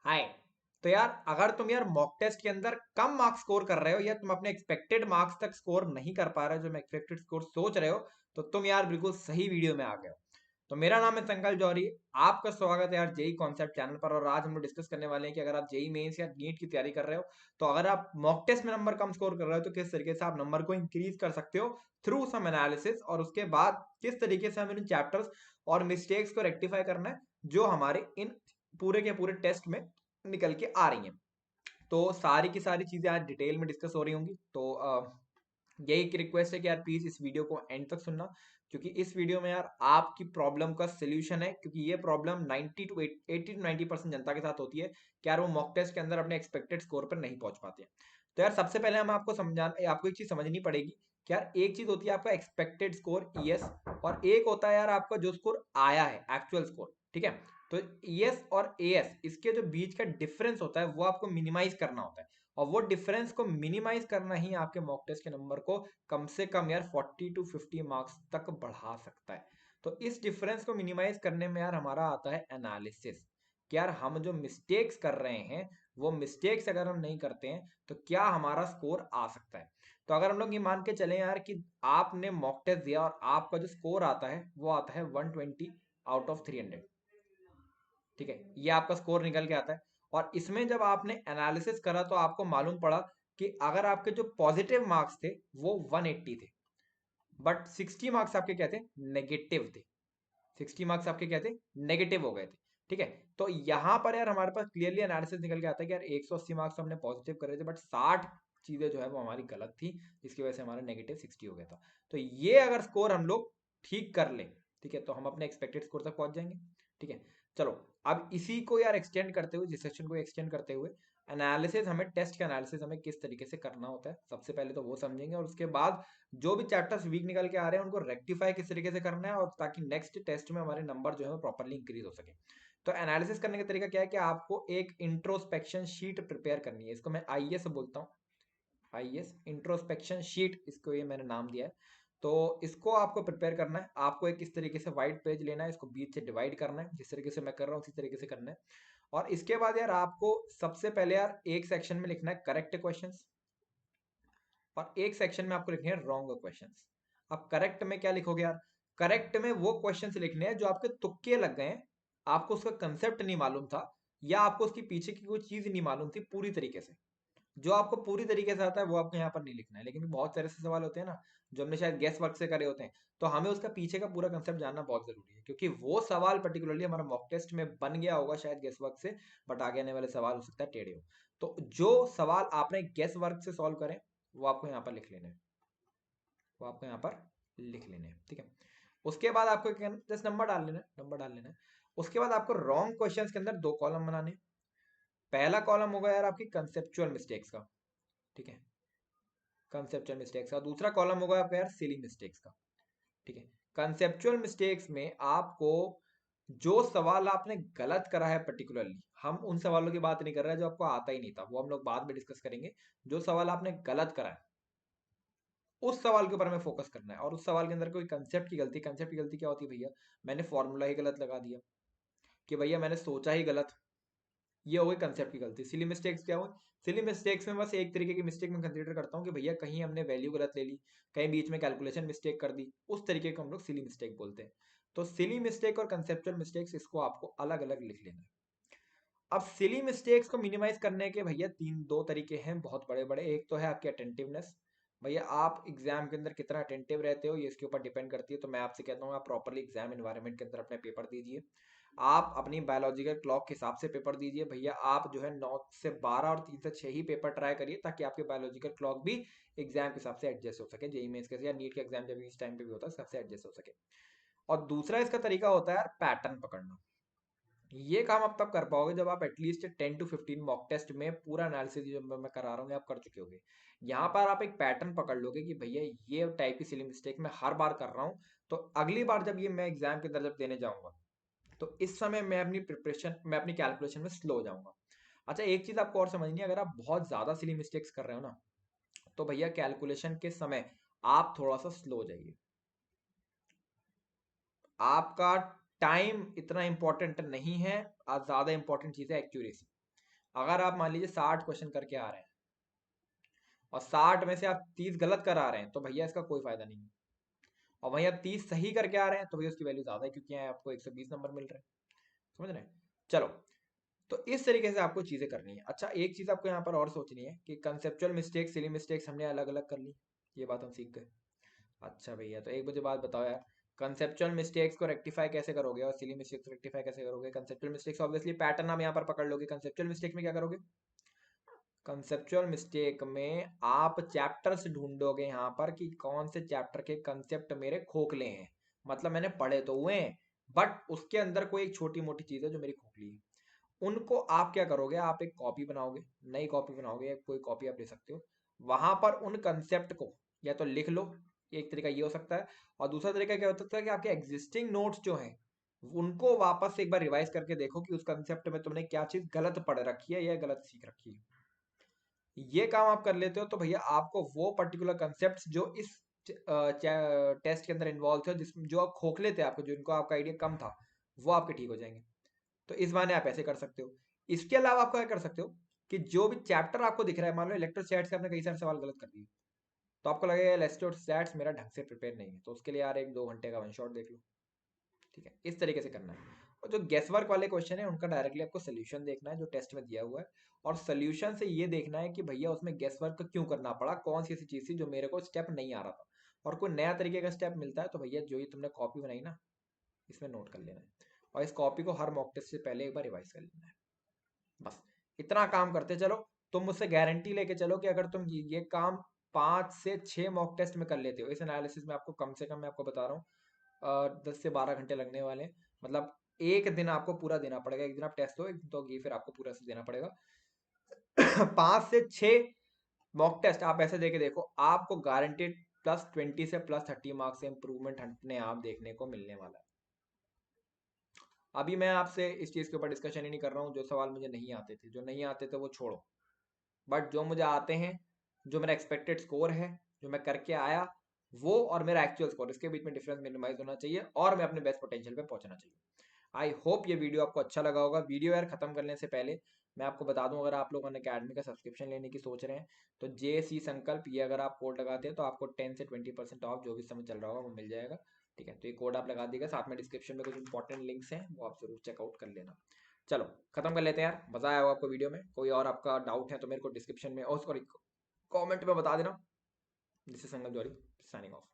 हाय। तो यार अगर तुम यार मॉक टेस्ट के अंदर कम मार्क्स स्कोर कर रहे हो या तुम अपने एक्सपेक्टेड मार्क्स तक स्कोर नहीं कर पा रहे हो, जो मैं एक्सपेक्टेड स्कोर सोच रहे हो, तो तुम यार बिल्कुल सही वीडियो में आ गए हो। तो मेरा नाम है संकल्प जौहरी। आपका स्वागत है यार जेई कॉन्सेप्ट चैनल पर। और आज हम लोग डिस्कस करने वाले हैं कि अगर आप जेई मेंस या नीट की तैयारी कर रहे हो, तो अगर आप मॉक टेस्ट में नंबर कम स्कोर कर रहे हो तो किस तरीके से आप नंबर को इंक्रीज कर सकते हो थ्रू सम एनालिसिस, और उसके बाद किस तरीके से हम इन चैप्टर्स और मिस्टेक्स को रेक्टिफाई करना है जो हमारे इन पूरे के पूरे टेस्ट में निकल के आ रही हैं। तो सारी की सारी चीजें आज डिटेल में डिस्कस हो रही होंगी। तो यही एक रिक्वेस्ट है कि यार प्लीज इस वीडियो को एंड तक सुनना, क्योंकि इस वीडियो में यार आपकी प्रॉब्लम का सोल्यूशन है। क्योंकि ये प्रॉब्लम 80 to 90% जनता के साथ होती है कि यार वो मॉक टेस्ट के अंदर अपने एक्सपेक्टेड स्कोर पर नहीं पहुंच पाते हैं। तो यार सबसे पहले हम आपको एक चीज समझनी पड़ेगी कि यार एक चीज होती है आपका एक्सपेक्टेड स्कोर ईएस, और एक होता है यार आपका जो स्कोर आया है एक्चुअल स्कोर। ठीक है। तो ईएस और एएस इसके जो बीच का डिफरेंस होता है वो आपको मिनिमाइज करना होता है, और वो डिफरेंस को मिनिमाइज करना ही आपके मॉक टेस्ट के नंबर को कम से कम यार 40 to 50 मार्क्स तक बढ़ा सकता है। तो इस डिफरेंस को मिनिमाइज करने में यार हमारा आता है एनालिसिस कि यार हम जो मिस्टेक्स कर रहे हैं वो मिस्टेक्स अगर हम नहीं करते हैं तो क्या हमारा स्कोर आ सकता है। तो अगर हम लोग ये मान के चले यार कि आपने मॉक टेस्ट दिया और आपका जो स्कोर आता है वो आता है 120 out of 300। ठीक है, ये आपका स्कोर निकल के आता है। और इसमें जब आपने एनालिसिस करा तो आपको मालूम पड़ा कि अगर आपके जो पॉजिटिव मार्क्स थे वो 180 थे, बट 60 मार्क्स आपके क्या थे, नेगेटिव थे। 60 मार्क्स आपके क्या थे, नेगेटिव हो गए थे। ठीक है। तो यहां पर यार हमारे पास क्लियरली एनालिसिस निकल के आता है कि यार 180 मार्क्स हमने पॉजिटिव करे थे, बट 60 चीजें जो है वो हमारी गलत थी, जिसकी वजह से हमारा नेगेटिव 60 हो गया था। तो ये अगर स्कोर हम लोग ठीक कर ले, ठीक है, तो हम अपने एक्सपेक्टेड स्कोर तक पहुंच जाएंगे। ठीक है। चलो, अब इसी को यार एक्सटेंड करते हुए, जिस सेक्शन को एक्सटेंड करते हुए, एनालिसिस हमें टेस्ट का एनालिसिस हमें किस तरीके से करना होता है सबसे पहले तो वो समझेंगे, और उसके बाद जो भी चैप्टर्स वीक निकल के आ रहे हैं उनको रेक्टिफाई किस तरीके से करना है, और ताकि नेक्स्ट टेस्ट में हमारे नंबर जो है प्रॉपरली इंक्रीज हो सके। तो एनालिसिस करने का तरीका क्या है कि आपको एक इंट्रोस्पेक्शन शीट प्रिपेयर करनी है। इसको मैं आईएस बोलता हूँ, आईएस इंट्रोस्पेक्शन शीट, इसको ये मैंने नाम दिया है। तो इसको आपको प्रिपेयर करना है। आपको एक इस तरीके से व्हाइट पेज लेना है, इसको बीच से डिवाइड करना है, जिस तरीके से मैं कर रहा हूँ उसी तरीके से करना है। और इसके बाद यार आपको सबसे पहले यार एक सेक्शन में लिखना है करेक्ट क्वेश्चंस, और एक सेक्शन में आपको लिखने हैं रॉन्ग क्वेश्चंस। अब करेक्ट में क्या लिखोगे यार, करेक्ट में वो क्वेश्चंस लिखने हैं जो आपके तुक्के लग गए हैं, आपको उसका कंसेप्ट नहीं मालूम था, या आपको उसके पीछे की कोई चीज नहीं मालूम थी पूरी तरीके से। जो आपको पूरी तरीके से आता है वो आपको यहाँ पर नहीं लिखना है। लेकिन बहुत सारे ऐसे सवाल होते हैं ना जो हमने शायद गेस वर्क से करे होते हैं, तो हमें उसका पीछे का पूरा कंसेप्ट जानना बहुत जरूरी है, क्योंकि वो सवाल पर्टिकुलरली हमारा मॉक टेस्ट में बन गया होगा शायद गेस वर्क से, बट आगे आने वाले सवाल हो सकता है टेढ़े हो। तो जो सवाल आपने गेस वर्क से सॉल्व करें वो आपको यहाँ पर लिख लेने हैं, वो आपको यहाँ पर लिख लेने हैं। ठीक है। उसके बाद आपको जस्ट नंबर डाल लेना है, नंबर डाल लेना है। उसके बाद आपको रॉन्ग क्वेश्चंस के अंदर दो कॉलम बनाने हैं। पहला कॉलम होगा यार आपकी कंसेप्चुअल मिस्टेक्स का। ठीक है, कंसेप्चुअल मिस्टेक्स का। दूसरा कॉलम होगा आपका यार सिली मिस्टेक्स का। ठीक है। कंसेप्चुअल मिस्टेक्स में आपको जो सवाल आपने गलत करा है पर्टिकुलरली, हम उन सवालों की बात नहीं कर रहे हैं जो आपको आता ही नहीं था, वो हम लोग बाद में डिस्कस करेंगे। जो सवाल आपने गलत करा है उस सवाल के ऊपर हमें फोकस करना है, और उस सवाल के अंदर कोई कंसेप्ट की गलती क्या होती है भैया, मैंने फॉर्मूला ही गलत लगा दिया, कि भैया मैंने सोचा ही गलत, ये हो गई कंसेप्ट की गलती। सिली मिस्टेक्स क्या हुई, सिली मिस्टेक्स में बस एक तरीके की मिस्टेक मैं कंसीडर करता हूँ कि भैया कहीं हमने वैल्यू गलत ले ली, कहीं बीच में कैलकुलेशन मिस्टेक कर दी, उस तरीके को हम लोग सिली मिस्टेक बोलते हैं। तो सिली मिस्टेक और कंसेप्चुअल मिस्टेक्स, इसको आपको अलग अलग लिख लेना है। अब सिली मिस्टेक्स को मिनिमाइज करने के भैया दो तरीके हैं बहुत बड़े बड़े। एक तो है आपकी अटेंटिवनेस, भैया आप एग्जाम के अंदर कितना अटेंटिव रहते हो ये इसके ऊपर डिपेंड करती है। तो मैं आपसे कहता हूँ आप प्रॉपरली एग्जाम एनवायरनमेंट के अंदर अपने पेपर दीजिए। आप अपनी बायोलॉजिकल क्लॉक के हिसाब से पेपर दीजिए भैया। आप जो है 9 से 12 और 3 से 6 ही पेपर ट्राई करिए, ताकि आपके बायोलॉजिकल क्लॉक भी एग्जाम के हिसाब से एडजस्ट हो सके। जेई मेंस के या नीट के एग्जाम जब इस टाइम पे भी होता है सबसे एडजस्ट हो सके। और दूसरा इसका तरीका होता है यार पैटर्न पकड़ना। ये काम आप तब कर पाओगे जब आप एटलीस्ट 10 to 15 मॉक टेस्ट में पूरा एनालिसिस जो मैं करा रहा हूँ आप कर चुके होगे। यहाँ पर आप एक पैटर्न पकड़ लोगे कि भैया ये टाइप की सिली मिस्टेक मैं हर बार कर रहा हूँ, तो अगली बार जब ये मैं एग्जाम के अंदर जब देने जाऊंगा तो इस समय मैं अपनी कैलकुलेशन में स्लो हो जाऊंगा। अच्छा, एक चीज आपको और समझनी है, अगर आप बहुत ज्यादा सिली मिस्टेक्स कर रहे हो ना, तो भैया कैलकुलेशन के समय आप थोड़ा सा स्लो हो जाइए। आपका टाइम इतना इंपॉर्टेंट नहीं है, ज्यादा इंपॉर्टेंट चीज है एक्यूरेसी। अगर आप मान लीजिए 60 क्वेश्चन करके आ रहे हैं और 60 में से आप 30 गलत कर आ रहे हैं, तो भैया इसका कोई फायदा नहीं है। और वहीं आप 30 सही करके आ रहे हैं, तो भैया उसकी वैल्यू ज्यादा है, क्योंकि यहाँ आपको 120 नंबर मिल रहे हैं। समझ रहे हैं? चलो, तो इस तरीके से आपको चीजें करनी है। अच्छा, एक चीज आपको यहाँ पर और सोचनी है कि कंसेप्चुअल मिस्टेक्स, सिली मिस्टेक्स हमने अलग अलग कर ली, ये बात हम सीख गए। अच्छा भैया, तो एक मुझे बात बताओ यार, कंसेप्चुअल मिस्टेक्स को रेक्टिफाई कैसे करोगे और सिली मिस्टेक्स को रेक्टिफाई कैसे करोगे? कंसेप्चुअल मिस्टेक्स ऑब्वियसली पैटर्न आप यहाँ पर पकड़ लोगे। कंसेप्चुअल मिस्टेक में क्या करोगे? कंसेप्चुअल मिस्टेक में आप चैप्टर्स ढूंढोगे यहाँ पर कि कौन से चैप्टर के कंसेप्ट मेरे खोखले हैं, मतलब मैंने पढ़े तो हुए हैं बट उसके अंदर कोई एक छोटी मोटी चीज है जो मेरी खोखली है। उनको आप क्या करोगे? आप एक कॉपी बनाओगे, नई कॉपी बनाओगे, कोई कॉपी आप ले सकते हो, वहां पर उन कंसेप्ट को या तो लिख लो, एक तरीका ये हो सकता है। और दूसरा तरीका क्या हो सकता है कि आपके एग्जिस्टिंग नोट्स जो हैं उनको वापस से एक बार रिवाइज करके देखो कि उस कंसेप्ट में तुमने क्या चीज गलत पढ़ रखी है या गलत सीख रखी है। ये काम आप कर लेते हो तो भैया आपको वो पर्टिकुलर कंसेप्ट जो इस टेस्ट के अंदर इन्वॉल्व थे, जिसमें जो आप खोखले थे आपको, जिनको आपका आइडिया कम था, वो आपके ठीक हो जाएंगे। तो इस बहाने आप ऐसे कर सकते हो। इसके अलावा आप क्या कर सकते हो कि जो भी चैप्टर आपको दिख रहा है, मान लो इलेक्ट्रोस्टैट्स से आपने कई सारे सवाल गलत कर दिए, तो आपको लगेगा इलेक्ट्रोस्टैट्स मेरा ढंग से प्रिपेयर नहीं है, तो उसके लिए यार 1-2 घंटे का वन शॉट देख लो। ठीक है, इस तरीके से करना है। और जो गेस वर्क वाले क्वेश्चन है उनका डायरेक्टली आपको सोल्यूशन देखना है जो टेस्ट में दिया हुआ है, और सोल्यूशन से ये देखना है कि भैया उसमें गेस वर्क क्यों करना पड़ा, कौन सी ऐसी चीज थी जो मेरे को स्टेप नहीं आ रहा था। और कोई नया तरीके का स्टेप मिलता है तो भैया जो ये तुमने कॉपी बनाई ना, इसमें नोट कर लेना है, और इस कॉपी को हर मॉक टेस्ट से पहले एक बार रिवाइज कर लेना है। बस इतना काम करते चलो। तुम मुझसे गारंटी लेके चलो कि अगर तुम ये काम 5 से 6 मॉक टेस्ट में कर लेते हो, इस एनालिसिस में आपको कम से कम, मैं आपको बता रहा हूँ, 10 से 12 घंटे लगने वाले हैं। मतलब एक दिन आपको पूरा देना पड़ेगा, एक दिन आप टेस्ट दो, एक दिन तो ये फिर आपको पूरा से देना पड़ेगा। 5 से 6 मॉक टेस्ट आप ऐसे देके देखो, आपको गारंटेड +20 से +30 मार्क्स से इंप्रूवमेंट अपने आप देखने को मिलने वाला है। अभी मैं आपसे इस चीज के ऊपर डिस्कशन ही नहीं कर रहा हूँ, जो सवाल मुझे नहीं आते थे, जो नहीं आते थे वो छोड़ो, बट जो मुझे आते हैं, जो मेरा एक्सपेक्टेड स्कोर है, जो मैं करके आया, वो और मेरा एक्चुअल स्कोर, इसके बीच में डिफरेंस मिनिमाइज होना चाहिए और मैं अपने बेस्ट पोटेंशियल पे पहुंचना चाहिए। आई होप ये वीडियो आपको अच्छा लगा होगा। वीडियो यार खत्म करने से पहले मैं आपको बता दूं, अगर आप लोगों ने अकेडमी का सब्सक्रिप्शन लेने की सोच रहे हैं तो JC संकल्प, ये अगर आप कोड लगाते हैं तो आपको 10 से 20% ऑफ जो भी समय चल रहा होगा वो मिल जाएगा। ठीक है, तो ये कोड आप लगा दीजिएगा, साथ में डिस्क्रिप्शन में कुछ इंपॉर्टेंट लिंक्स हैं वो आप जरूर चेकआउट कर लेना। चलो खत्म कर लेते हैं यार, मजा आया होगा आपको वीडियो में। कोई और आपका डाउट है तो मेरे को डिस्क्रिप्शन में, और सॉरी, कमेंट में बता देना। This is Sangal Jauhari, signing of.